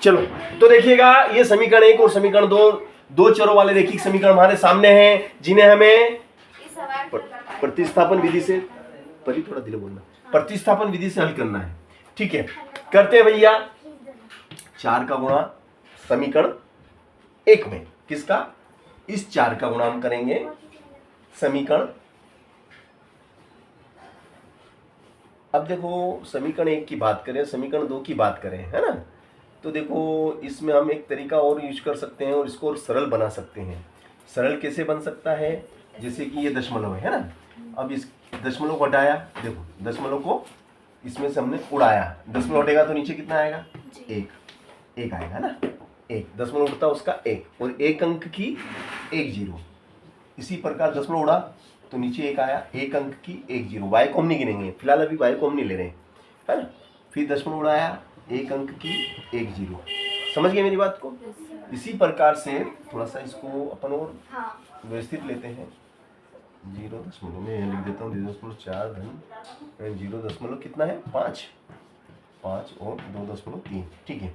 चलो तो देखिएगा, ये समीकरण 1 और समीकरण 2 दो चरों वाले रैखिक समीकरण हमारे सामने हैं, जिन्हें हमें प्रतिस्थापन विधि से थोड़ा धीरे बोलना, प्रतिस्थापन विधि से हल करना है। ठीक है, करते हैं भैया। 4 का गुणा समीकरण 1 में, किसका? इस 4 का गुणा हम करेंगे समीकरण, अब देखो समीकरण 1 की बात करें, समीकरण 2 की बात करें, है ना, तो देखो इसमें हम एक तरीका और यूज कर सकते हैं और इसको और सरल बना सकते हैं। सरल कैसे बन सकता है? जैसे कि ये दशमलव है ना, अब इस दशमलव को हटाया, देखो दशमलव को इसमें से हमने उड़ाया, दशमलव हटेगा तो नीचे कितना आएगा? 1 आएगा ना, 1 दशमलव उड़ता उसका 1 और 1 अंक की 1 0। इसी प्रकार दशमलव उड़ा तो नीचे 1 आया, 1 अंक की 1 0। वाई को हम नहीं गिनेंगे फिलहाल, अभी वाई को हम नहीं ले रहे हैं, है ना। फिर दशमलव उड़ाया, 1 अंक की 1 0। समझ गए मेरी बात को? इसी प्रकार से थोड़ा सा इसको अपन और व्यवस्थित लेते हैं। 0 दशमलव में लिख देता हूँ 0.4 धन 0 दशमलव कितना है? 5 और 2.3। ठीक है,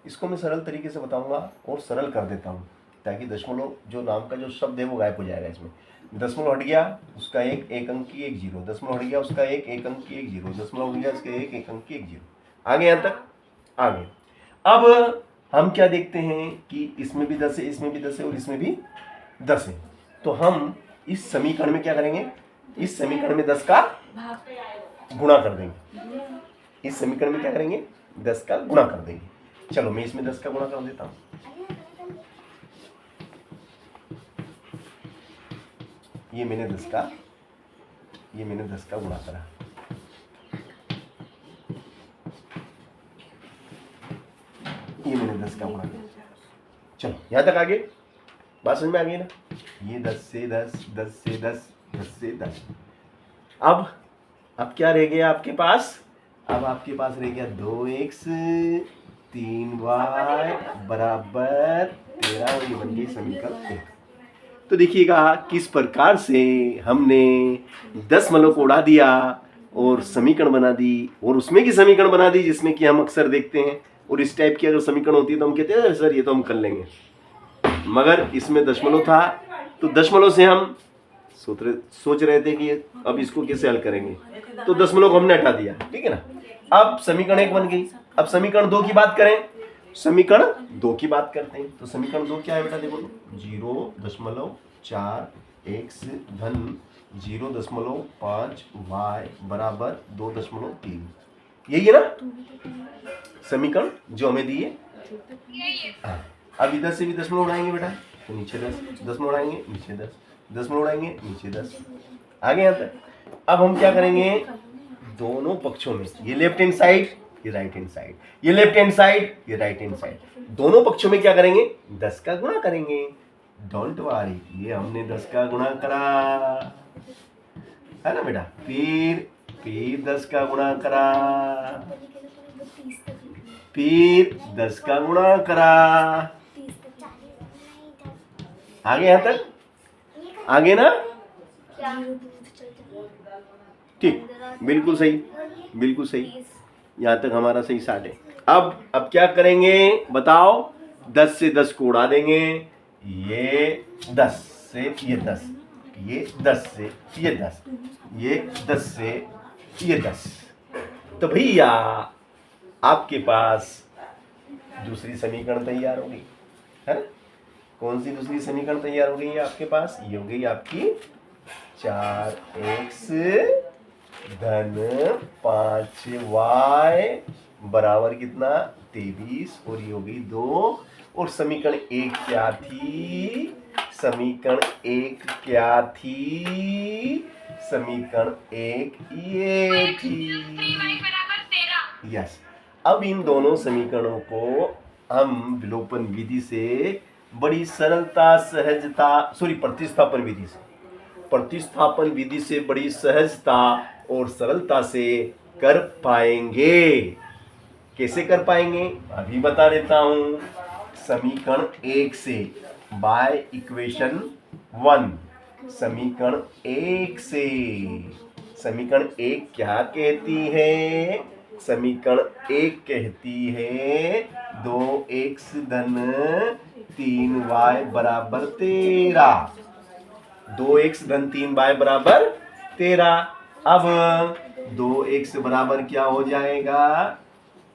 इसको मैं सरल तरीके से बताऊंगा और सरल कर देता हूँ, ताकि दशमलव जो नाम का जो शब्द है वो गायब हो जाएगा। इसमें दशमलव हट गया उसका 1 अंक की 1 0, दशमलव हट गया उसका 1 अंक की 1 0, दशमलव हट गया उसका 1 अंक की 1 0। आगे यहाँ तक आ गए। अब हम क्या देखते हैं कि इसमें भी 10 है, इसमें भी 10 है और इसमें भी 10 है, तो हम इस समीकरण में क्या करेंगे? इस समीकरण में 10 का गुणा कर देंगे। इस समीकरण में क्या करेंगे? 10 का गुणा कर देंगे। चलो मैं इसमें 10 का गुणा कर देता हूं। ये मैंने 10 का गुणा करा, ये मैंने 10 का गुणा किया। चलो यहां तक आगे बात समझ में आ गई ना? ये 10 से 10, 10 से 10, 10 से 10। अब क्या रह गया आपके पास? अब आपके पास रह गया 2x 3y बराबर 13 और ये बन गई समीकरण 1। तो देखिएगा किस प्रकार से हमने दशमलव को उड़ा दिया और समीकरण बना दी, और उसमें की समीकरण बना दी जिसमें कि हम अक्सर देखते हैं। और इस टाइप की अगर समीकरण होती है तो हम कहते हैं सर ये तो हम कर लेंगे, मगर इसमें दशमलव था तो दशमलव से हम सोच रहे थे कि अब इसको कैसे हल करेंगे, तो दशमलव को हमने हटा दिया। ठीक है ना, अब समीकरण 1 बन गई। अब समीकरण 2 की बात करें, समीकरण 2 की बात करते हैं, तो समीकरण 2 क्या है बेटा? देखो 0.4x धन 0.5y बराबर 2.3। यही है ना समीकरण जो हमें दी है? अब इधर से भी दशमलव उड़ाएंगे बेटा तो नीचे 10, दशमलव उड़ाएंगे नीचे 10, दशमलव उड़ाएंगे नीचे 10। आगे यहाँ तक अब हम क्या करेंगे? दोनों पक्षों में, ये लेफ्ट हैंड साइड ये राइट हैंड साइड, ये लेफ्ट हैंड साइड ये राइट हैंड साइड, दोनों पक्षों में क्या करेंगे? 10 का गुणा करेंगे। डोंट वरी, ये हमने 10 का गुणा करा, है ना बेटा। फिर 10 का गुणा करा, फिर 10 का गुणा करा। आगे यहाँ तक आगे ना? ठीक, बिल्कुल सही, बिल्कुल सही, यहाँ तक हमारा सही साठ है। अब क्या करेंगे बताओ? 10 से 10 को उड़ा देंगे, ये 10 से ये 10, ये 10 से ये 10, ये 10 से ये 10। तो भैया आपके पास दूसरी समीकरण तैयार हो गई है ना? कौन सी दूसरी समीकरण तैयार हो गई है आपके पास? ये हो गई आपकी 4x धन 5y बराबर कितना? 23, और ये हो गई 2। और समीकरण 1 क्या थी? समीकरण 1 क्या थी? समीकरण 1 ये थी। यस, अब इन दोनों समीकरणों को हम विलोपन विधि से बड़ी सरलता प्रतिस्थापन विधि से बड़ी सहजता और सरलता से कर पाएंगे। कैसे कर पाएंगे अभी बता देता हूं। समीकरण 1 से बाय इक्वेशन 1, समीकरण 1 से, समीकरण 1 क्या कहती है? समीकरण 1 कहती है 2x धन 3y बराबर 13। 2x धन 3y बराबर 13। अब 2x बराबर क्या हो जाएगा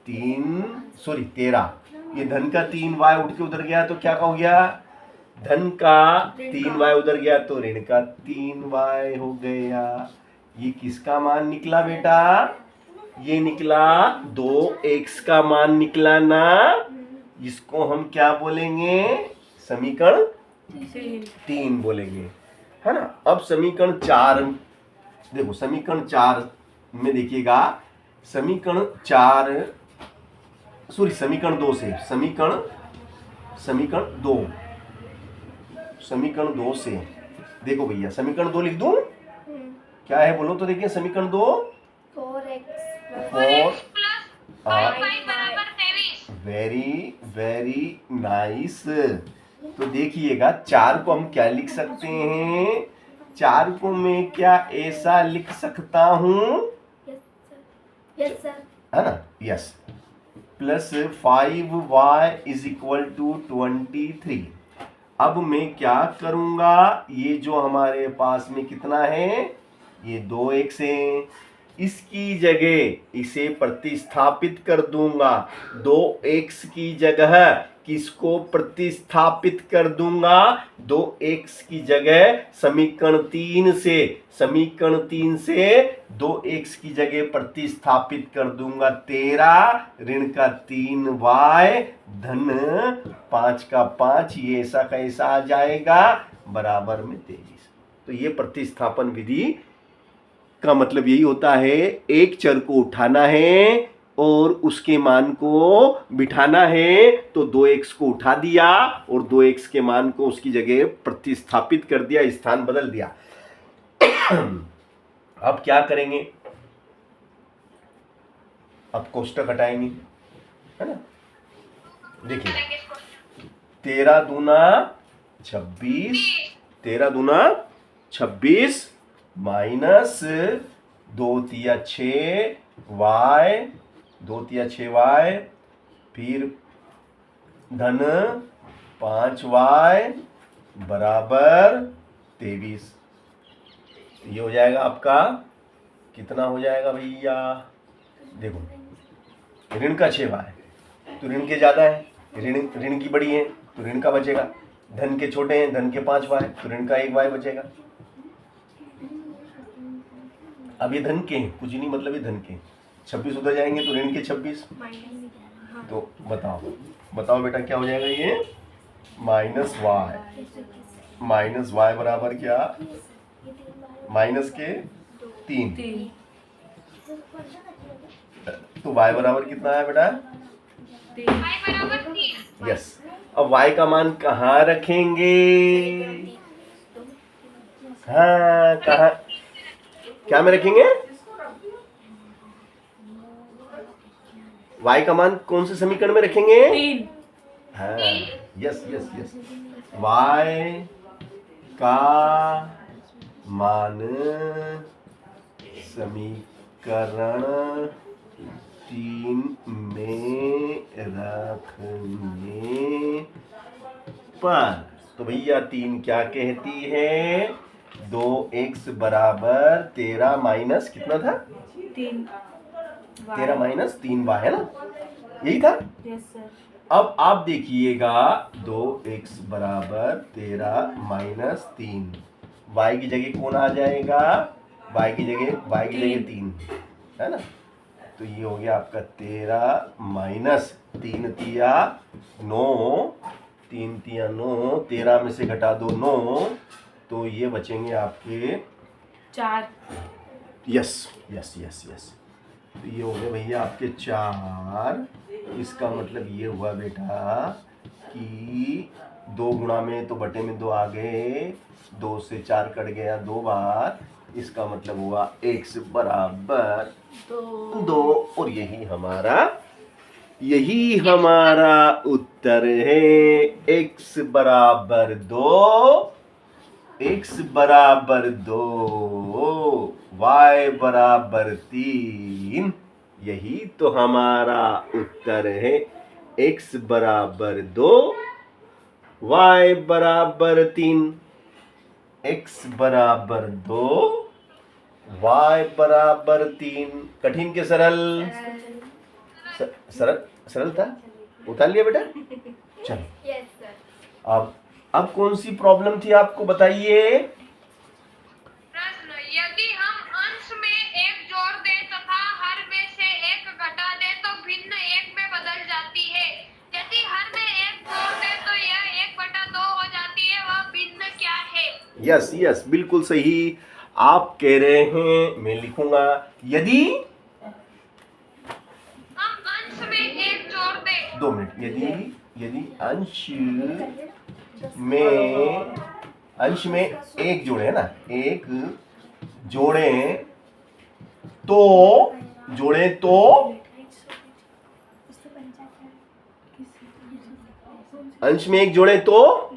13। ये धन का 3y उठ के उधर गया तो क्या हो गया, धन का 3y उधर गया तो ऋण का 3y हो गया। ये किसका मान निकला बेटा, ये निकला 2x का मान निकला ना। इसको हम क्या बोलेंगे, समीकरण 3 बोलेंगे, है ना। अब समीकरण 4 देखो, समीकरण 4 में देखिएगा, समीकरण 2 से समीकरण 2 से देखो भैया, समीकरण 2 लिख दूं, क्या है बोलो तो। देखिए समीकरण 2 वेरी नाइस। तो देखिएगा 4 को हम क्या लिख सकते हैं, 4 को मैं क्या ऐसा लिख सकता हूं, है ना, yes, plus 5y is equal to 23। अब मैं क्या करूंगा, ये जो हमारे पास में कितना है, ये 2x है, इसकी जगह इसे प्रतिस्थापित कर दूंगा। 2x की जगह किसको प्रतिस्थापित कर दूंगा, 2x की जगह समीकरण 3 से 2x की जगह प्रतिस्थापित कर दूंगा 13, ऋण का 3y धन 5 का 5, ये ऐसा कैसा आ जाएगा बराबर में 23। तो ये प्रतिस्थापन विधि का मतलब यही होता है, एक चर को उठाना है और उसके मान को बिठाना है, तो 2x को उठा दिया और 2x के मान को उसकी जगह प्रतिस्थापित कर दिया, स्थान बदल दिया। अब क्या करेंगे, अब कोष्टक हटाएंगे, है ना। देखिए 13 दूना 26 माइनस 2 तिया 6y, फिर धन 5y बराबर 23। ये हो जाएगा आपका, कितना हो जाएगा भैया, देखो ऋण का 6y तो ऋण के ज्यादा है, ऋण की बड़ी है तो ऋण का बचेगा, धन के छोटे हैं, धन के 5y तो ऋण का 1y बचेगा। अब ये धन के हैं, कुछ नहीं, मतलब ये धन के 26 उधर जाएंगे तो ऋण के 26, तो बताओ बेटा क्या हो जाएगा, ये माइनस y बराबर क्या, माइनस के 3, तो y बराबर कितना है बेटा, यस। अब y का मान कहाँ रखेंगे, हाँ कहाँ, क्या में रखेंगे, y का मान कौन से समीकरण में रखेंगे, 3, हाँ, यस, y का मान समीकरण 3 में रखने पर, तो भैया 3 क्या कहती है, 2x बराबर 13 माइनस कितना था, 13 माइनस 3y, है ना, यही था, यस सर। अब आप देखिएगा 2x बराबर 13 माइनस 3, y की जगह कौन आ जाएगा, y की जगह 3, है ना। तो ये हो गया आपका 13 माइनस 3 तिया 9, 3 तिया 9, 13 में से घटा दो 9, तो ये बचेंगे आपके 4, यस। तो ये हो गए भैया आपके 4। इसका मतलब ये हुआ बेटा कि 2 गुणा में तो बटे में 2 आ गए, 2 से 4 कट गया 2 बार, इसका मतलब हुआ x बराबर 2, और यही हमारा उत्तर है, x बराबर 2, y बराबर 3, यही तो हमारा उत्तर है। x बराबर 2, y बराबर 3। x बराबर 2, y बराबर 3। कठिन के सरल? सरल सरल था, उतार लिया बेटा। चलो यस सर। अब कौन सी प्रॉब्लम थी आपको बताइए। प्रश्न, यदि हम अंश में एक जोड़ दें तथा हर में से एक घटा दें तो भिन्न एक में बदल जाती है। यदि हर में एक जोड़ दें तो यह 1/2 हो जाती है, वह भिन्न क्या है? यस यस, बिल्कुल सही आप कह रहे हैं। मैं लिखूंगा, यदि हम अंश में एक जोड़ दें। 2 मिनट। यदि अंश में एक जोड़े, है ना, एक जोड़े तो अंश में एक जोड़े तो